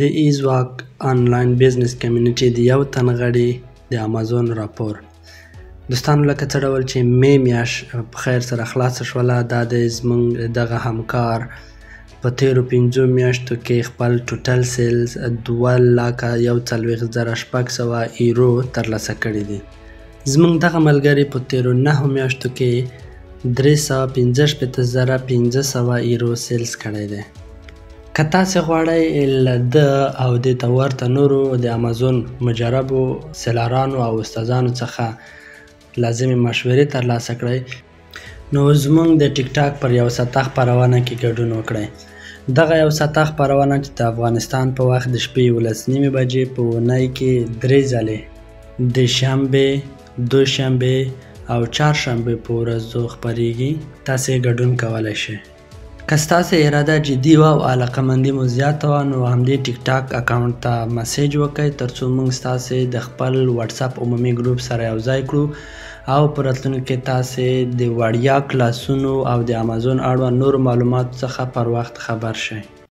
د ایزواک آنلاین بزنس کمیونټي د یو تن غړي د امازون راپور. دوستانو لکه څه ډول چې مې میاشت په خیر سره خلاصه شوله، دا د زموږ دغه همکار په تیرو 5 میاشتو کې خپل ټوټل سیلز 2,41,600 ایرو ترلاسه کړي دي. زموږ دغه ملګري په تیرو 9 میاشتو کې 365,500 ایرو سیلز کړی دی. که تاسې غواړئ له ده او دې ته ورته نورو د امازون مجربو سیلرانو او استادانو څخه لازمې مشورې ترلاسه کړئ، نو زموږ د ټیک ټاک پر یو ساعته خپرونه کې ګډون وکړئ. دغه یو ساعته خپرونه چې د افغانستان په وخت د شپې 11 بجې په اونۍ کې 3 ځلې د شنبې، دوشنبې او چهارشنبې په ورځو خپریږي، تاسې ګډون کولی شئ. که ستاسې اراده جدي وه او علاقه‌مندي مو زیاته وه، نو همدې ټیک ټاک اکاونټ ته مسیج وکړئ ترڅو موږ ستاسې د خپل واتساپ عمومي ګروپ سره یوځای کړو او په راتلونکي کې تاسې د وړیا کلاسونو او د امازون اړوند نورو معلوماتو څخه پر وخت خبر شئ.